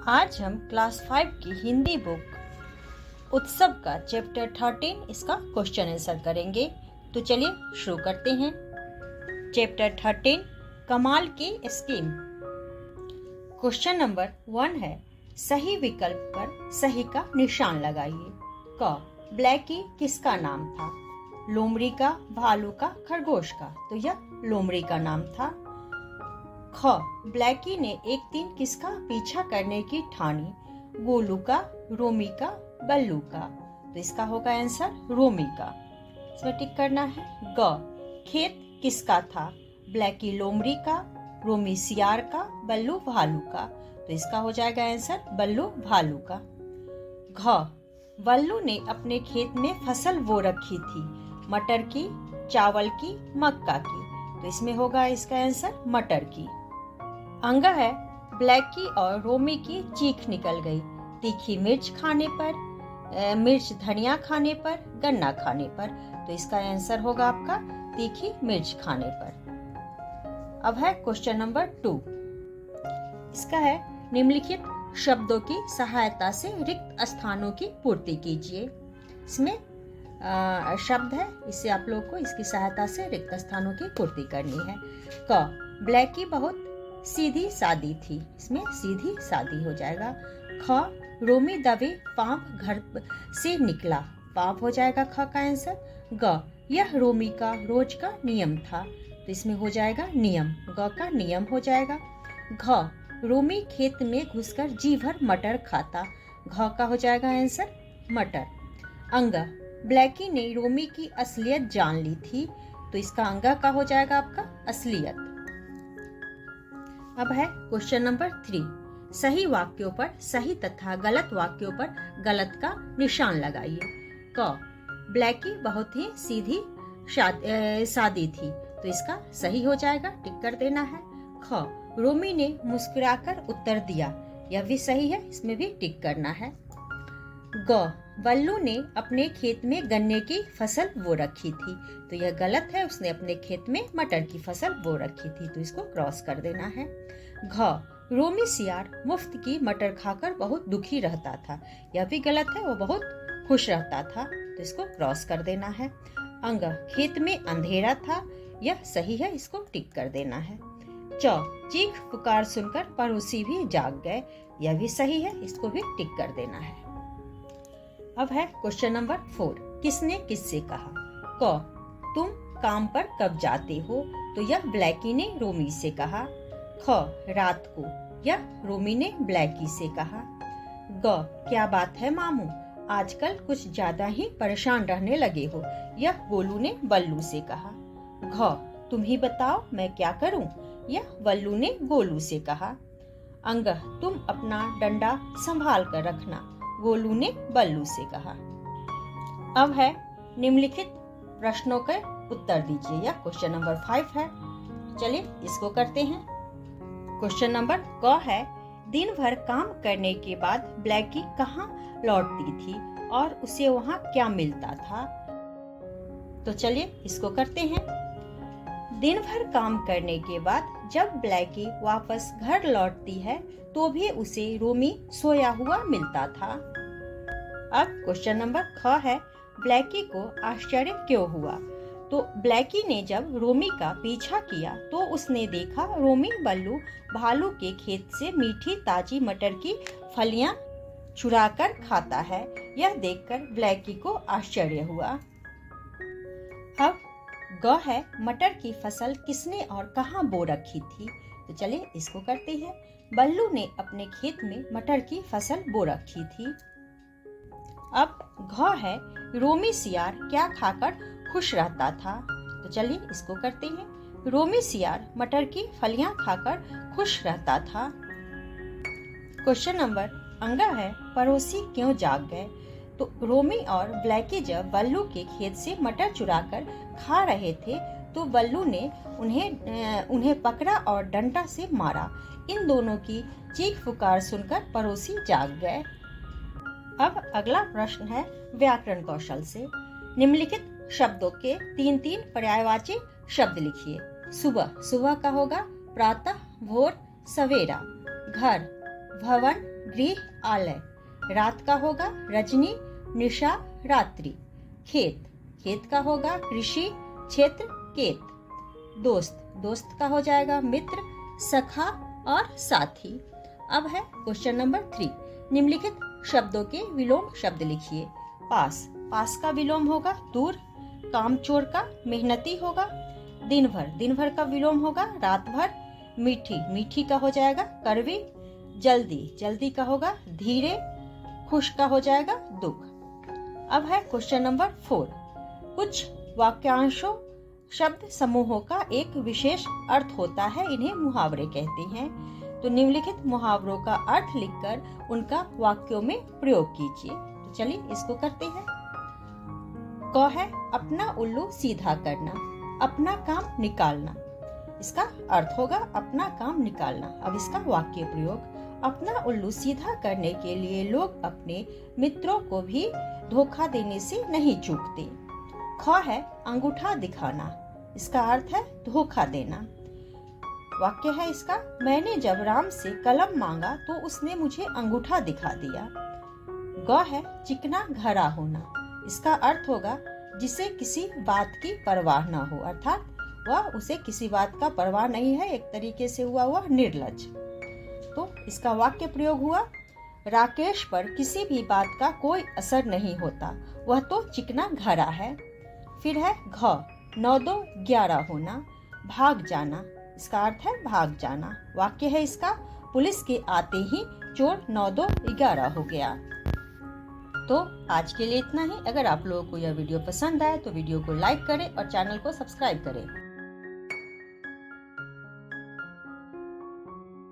आज हम क्लास 5 की हिंदी बुक उत्सव का चैप्टर 13 इसका क्वेश्चन आंसर करेंगे। तो चलिए शुरू करते हैं। चैप्टर 13 कमाल की स्कीम। क्वेश्चन नंबर 1 है, सही विकल्प पर सही का निशान लगाइए। क ब्लैकी किसका नाम था? लोमड़ी का, भालू का, खरगोश का? तो यह लोमड़ी का नाम था। ख ब्लैकी ने एक दिन किसका पीछा करने की ठानी? गोलू का, रोमी का, बल्लू का? तो इसका होगा आंसर रोमी का। इसमें टिक करना है। ग खेत किसका था? ब्लैकी लोमड़ी का, रोमी सियार का, बल्लू भालू का? तो इसका हो जाएगा आंसर बल्लू भालू का। घ बल्लू ने अपने खेत में फसल बो रखी थी, मटर की, चावल की, मक्का की? तो इसमें होगा इसका आंसर मटर की। अंगा है, ब्लैकी और रोमी की चीख निकल गई, तीखी मिर्च खाने पर, मिर्च धनिया खाने पर, गन्ना खाने पर? तो इसका आंसर होगा आपका तीखी मिर्च खाने पर। अब है क्वेश्चन नंबर 2। इसका है, निम्नलिखित शब्दों की सहायता से रिक्त स्थानों की पूर्ति कीजिए। इसमें शब्द है, इससे आप लोग को इसकी सहायता से रिक्त स्थानों की पूर्ति करनी है। क ब्लैकी बहुत सीधी सादी थी, इसमें सीधी सादी हो जाएगा। ख रोमी दबे पांव घर से निकला, पांव हो जाएगा ख का आंसर। ग यह रोमी का रोज का नियम था, तो इसमें हो जाएगा नियम, ग का नियम हो जाएगा। घ रोमी खेत में घुसकर जी भर मटर खाता, घ का हो जाएगा आंसर मटर। अंगा ब्लैकी ने रोमी की असलियत जान ली थी, तो इसका अंगा का हो जाएगा आपका असलियत। अब है क्वेश्चन नंबर 3। सही वाक्यों पर सही तथा गलत वाक्यों पर गलत का निशान लगाइए। क ब्लैकी बहुत ही सीधी सादी थी, तो इसका सही हो जाएगा, टिक कर देना है। ख रोमी ने मुस्कुराकर उत्तर दिया, यह भी सही है, इसमें भी टिक करना है। ग बल्लू ने अपने खेत में गन्ने की फसल बो रखी थी, तो यह गलत है, उसने अपने खेत में मटर की फसल बो रखी थी, तो इसको क्रॉस कर देना है। घ रोमी सियार मुफ्त की मटर खाकर बहुत दुखी रहता था, यह भी गलत है, वो बहुत खुश रहता था, तो इसको क्रॉस कर देना है। अंग खेत में अंधेरा था, यह सही है, इसको टिक कर देना है। च चीख पुकार सुनकर पड़ोसी भी जाग गए, यह भी सही है, इसको भी टिक कर देना है। अब है क्वेश्चन नंबर 4। किसने किससे कहा? क तुम काम पर कब जाते हो? तो यह ब्लैकी ने रोमी से कहा। ख रात को, यह रोमी ने ब्लैकी से कहा। ग क्या बात है मामू, आजकल कुछ ज्यादा ही परेशान रहने लगे हो, यह गोलू ने बल्लू से कहा। घ तुम ही बताओ मैं क्या करूं, यह बल्लू ने गोलू से कहा। अंग तुम अपना डंडा संभाल कर रखना, गोलू ने बल्लू से कहा। अब है, निम्नलिखित प्रश्नों के उत्तर दीजिए, यह क्वेश्चन नंबर 5 है। चलिए इसको करते हैं। क्वेश्चन नंबर क है, दिन भर काम करने के बाद ब्लैकी कहाँ लौटती थी और उसे वहाँ क्या मिलता था? तो चलिए इसको करते हैं। दिन भर काम करने के बाद जब ब्लैकी वापस घर लौटती है तो भी उसे रोमी सोया हुआ मिलता था। अब क्वेश्चन नंबर ख है, ब्लैकी को आश्चर्य क्यों हुआ? तो ब्लैकी ने जब रोमी का पीछा किया तो उसने देखा रोमी बल्लू भालू के खेत से मीठी ताजी मटर की फलियां चुराकर खाता है, यह देखकर ब्लैकी को आश्चर्य हुआ। अब ग है, मटर की फसल किसने और कहाँ बो रखी थी? तो चलिए इसको करते हैं। बल्लू ने अपने खेत में मटर की फसल बो रखी थी। अब घ है, रोमी सियार क्या खाकर खुश रहता था? तो चलिए इसको करते हैं। रोमी सियार मटर की फलियां खाकर खुश रहता था। क्वेश्चन नंबर अंगा है, पड़ोसी क्यों जाग गए? तो रोमी और ब्लैकी जब बल्लू के खेत से मटर चुराकर खा रहे थे तो बल्लू ने उन्हें पकड़ा और डंडा से मारा, इन दोनों की चीख पुकार सुनकर पड़ोसी जाग गए। अब अगला प्रश्न है व्याकरण कौशल से। निम्नलिखित शब्दों के 3-3 पर्यायवाची शब्द लिखिए। सुबह, सुबह का होगा प्रातः, भोर, सवेरा। घर भवन, गृह, आलय। रात का होगा रजनी, निशा, रात्रि। खेत, खेत का होगा कृषि, क्षेत्र, केत। दोस्त, दोस्त का हो जाएगा मित्र, सखा और साथी। अब है क्वेश्चन नंबर 3। निम्नलिखित शब्दों के विलोम शब्द लिखिए। पास, पास का विलोम होगा दूर। कामचोर का मेहनती होगा। दिन भर, दिन भर का विलोम होगा रात भर। मीठी, मीठी का हो जाएगा कड़वी। जल्दी, जल्दी का होगा धीरे। खुश का हो जाएगा दुख। अब है क्वेश्चन नंबर 4। कुछ वाक्यांशों शब्द समूहों का एक विशेष अर्थ होता है, इन्हें मुहावरे कहते हैं। तो निम्नलिखित मुहावरों का अर्थ लिखकर उनका वाक्यों में प्रयोग कीजिए। तो चलिए इसको करते हैं। क है अपना उल्लू सीधा करना, अपना काम निकालना। इसका अर्थ होगा अपना काम निकालना। अब इसका वाक्य प्रयोग। अपना उल्लू सीधा करने के लिए लोग अपने मित्रों को भी धोखा देने से नहीं चूकते। ख है अंगूठा दिखाना, इसका अर्थ है धोखा देना। वाक्य है इसका, मैंने जब राम से कलम मांगा तो उसने मुझे अंगूठा दिखा दिया। ग है चिकना घड़ा होना, इसका अर्थ होगा जिसे किसी बात की परवाह न हो, अर्थात वह उसे किसी बात का परवाह नहीं है, एक तरीके से हुआ वह निर्लज। तो इसका वाक्य प्रयोग हुआ, राकेश पर किसी भी बात का कोई असर नहीं होता, वह तो चिकना घड़ा है। फिर है घ, 9 2 11 होना, भाग जाना। इसका अर्थ है भाग जाना। वाक्य है इसका, पुलिस के आते ही चोर 9 2 11 हो गया। तो आज के लिए इतना ही। अगर आप लोगों को यह वीडियो पसंद आए तो वीडियो को लाइक करें और चैनल को सब्सक्राइब करें।